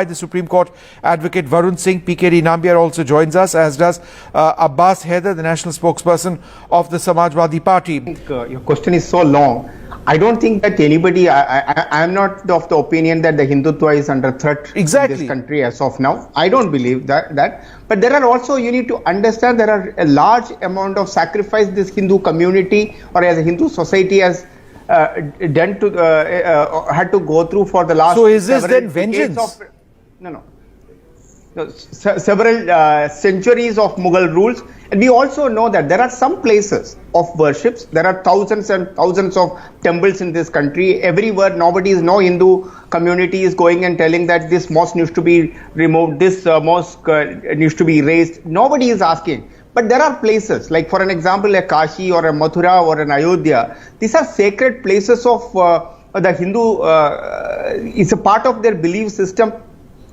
The Supreme Court advocate Varun Singh, PKD Nambiar also joins us, as does Abbas Haider, the national spokesperson of the Samajwadi Party. I think, your question is so long. I don't think that anybody, I am not of the opinion that the Hindutva is under threat in this country as of now. I don't believe that. But there are also, you need to understand, there are a large amount of sacrifice this Hindu community or as a Hindu society has done to, had to go through for the last. So is this then vengeance? No. Several centuries of Mughal rules, and we also know that there are some places of worships. There are thousands and thousands of temples in this country. Everywhere, no Hindu community is going and telling that this mosque needs to be removed, this mosque needs to be raised. Nobody is asking. But there are places, like for an example, a Kashi or a Mathura or an Ayodhya. These are sacred places of the Hindu. It's a part of their belief system.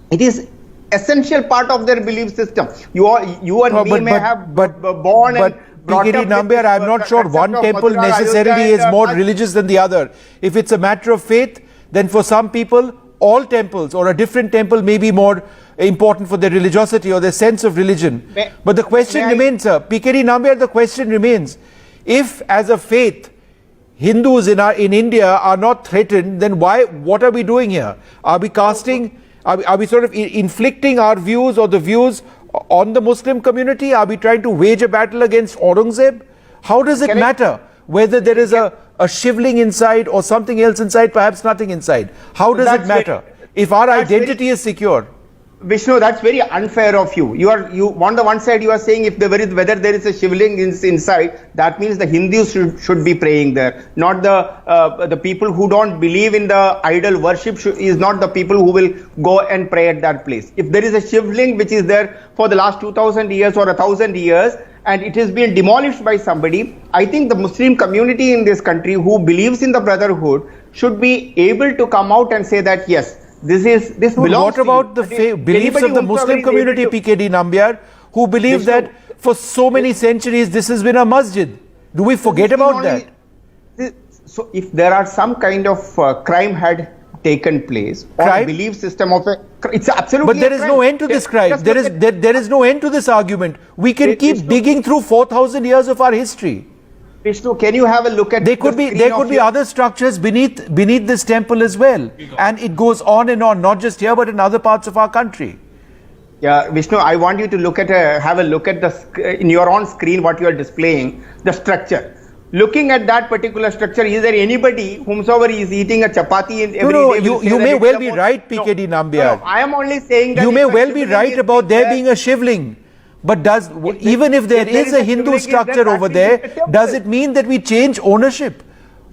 It is essential part of their belief system. You and me may have born and brought PKD up Nambiar, I'm not sure one temple necessarily is more religious than the other. If it's a matter of faith, then for some people, all temples or a different temple may be more important for their religiosity or their sense of religion. But the question remains, sir, PKD Nambiar, the question remains, if as a faith, Hindus in India are not threatened, then what are we doing here? Are we casting... Are we sort of inflicting our views or the views on the Muslim community? Are we trying to wage a battle against Aurangzeb? How does it matter whether there is a shivling inside or something else inside, perhaps nothing inside? How does it matter if our identity is secure? Vishnu, that's very unfair of you. You on the one side you are saying if whether there is a shivling inside, that means the Hindus should be praying there, not the people who don't believe in the idol worship is not the people who will go and pray at that place. If there is a shivling which is there for the last 2000 years or 1000 years and it has been demolished by somebody, I think the Muslim community in this country who believes in the brotherhood should be able to come out and say that yes, this belongs What about the beliefs of the Muslim community, PKD Nambiar, who believe that for so many centuries this has been a masjid? Do we forget about that? So if there are some kind of crime had taken place or belief system of it's absolutely. But there is no end to this crime. There is no end to this argument. We can keep digging through 4,000 years of our history. Vishnu, can you have a look at there could be other structures beneath this temple as well, and it goes on and on, not just here but in other parts of our country. Yeah, Vishnu, I want you to have a look at in your own screen what you are displaying, the structure. Looking at that particular structure, is there anybody whomsoever is eating a chapati every day? You may well be right, PKD Nambiar. No, I am only saying that you may well be right about there being a shivling. But even if there is a Hindu structure over there, does it mean that we change ownership?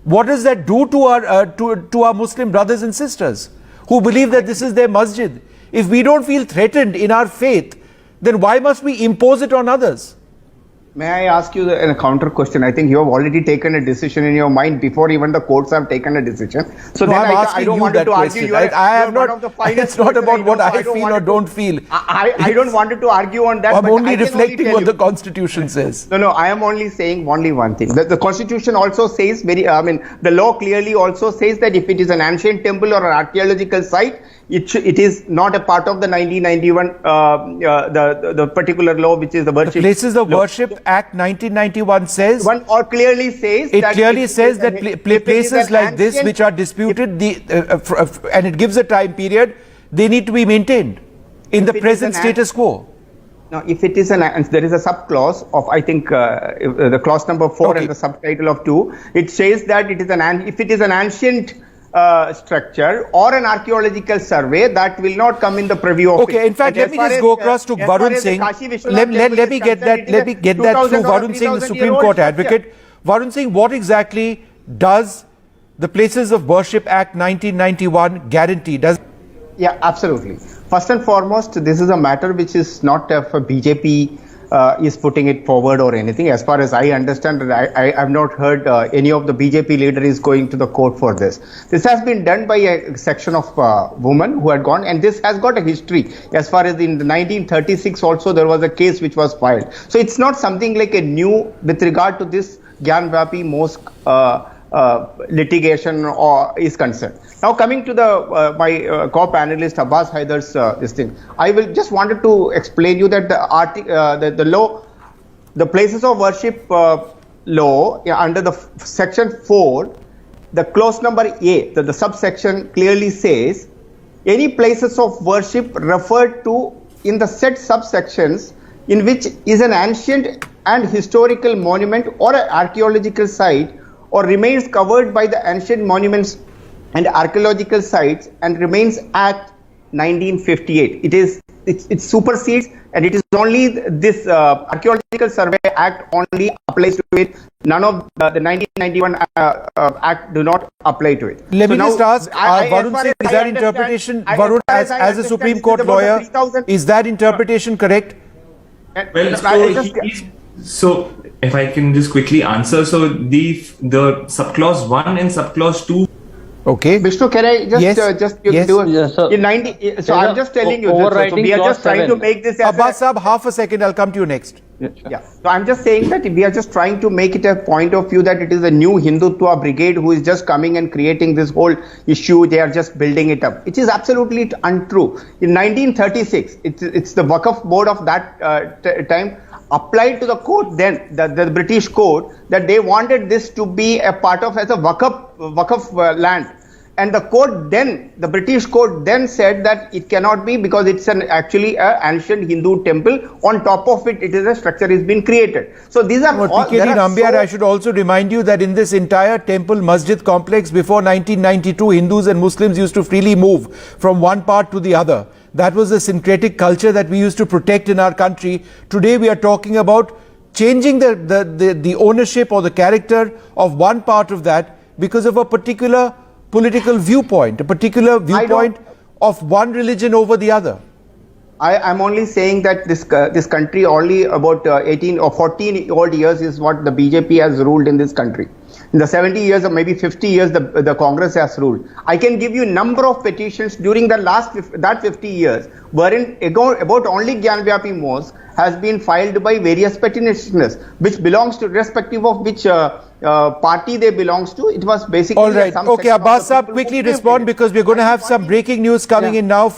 What does that do to our Muslim brothers and sisters who believe that this is their masjid? If we don't feel threatened in our faith, then why must we impose it on others? May I ask you a counter question? I think you have already taken a decision in your mind before even the courts have taken a decision. So no, then I don't want to argue. It's not about what I feel or don't feel. I don't want to argue on that. I'm only reflecting what the Constitution says. No, I am only saying only one thing. The Constitution also says the law clearly also says that if it is an ancient temple or an archaeological site, it is not a part of the 1991 the particular law which is the worship. The Places of Worship Act 1991 says clearly says that places like this which are disputed and it gives a time period, they need to be maintained in the present status quo. Now, if it is there is a sub clause of I think the clause number 4 and the subtitle of 2. It says that it is if it is an ancient structure or an archaeological survey, that will not come in the purview of it. In fact, let me just go across to Varun Singh. Let me get that through Varun Singh, the Supreme Court advocate. Varun Singh, what exactly does the Places of Worship Act 1991 guarantee? Yeah, absolutely. First and foremost, this is a matter which is not for BJP is putting it forward or anything. As far as I understand, I have not heard any of the BJP leader is going to the court for this. This has been done by a section of women who had gone, and this has got a history. As far as in the 1936 also there was a case which was filed. So it's not something like a new with regard to this Gyanvapi mosque litigation is concerned. Now coming to the my co-panelist Abbas Haidar's this thing, I will just wanted to explain you that the law, the places of worship law under the section 4, the clause number A, the subsection clearly says any places of worship referred to in the said subsections in which is an ancient and historical monument or an archaeological site or remains covered by the Ancient Monuments and Archaeological Sites and Remains Act 1958. It supersedes, and it is only this Archaeological Survey Act only applies to it. None of the 1991 Act do not apply to it. Let me just ask, Varun Singh, is that interpretation, Varun, as a Supreme Court lawyer, is that interpretation correct? Well, so if I can just quickly answer, so the subclause 1 and subclause 2. Okay. Vishnu, can I just do it? Yes, sir. In 90, so I'm just telling you this. So we are just trying to make this as Abbas Saab, half a second, I'll come to you next. Yeah. So I'm just saying that we are just trying to make it a point of view that it is a new Hindutva brigade who is just coming and creating this whole issue. They are just building it up. It is absolutely untrue. In 1936, it's the Waqf board of that time applied to the court then, the British court, that they wanted this to be a part of as a Waqf land. And the court then, the British court then said that it cannot be because it's actually an ancient Hindu temple. On top of it, it is a structure has been created. So these are all. PKD Nambiar, I should also remind you that in this entire temple masjid complex before 1992, Hindus and Muslims used to freely move from one part to the other. That was a syncretic culture that we used to protect in our country. Today we are talking about changing the ownership or the character of one part of that because of a particular political viewpoint, a particular viewpoint of one religion over the other. I'm only saying that this country only about 18 or 14 odd years is what the BJP has ruled in this country. In the 70 years or maybe 50 years, the Congress has ruled. I can give you number of petitions during the last 50 years, wherein about only Gyanvapi mosque has been filed by various petitioners, which belongs to, respective of which party they belongs to. It was basically. All right. Okay, Abbas Saab, quickly respond because we're going to have some breaking news coming in now.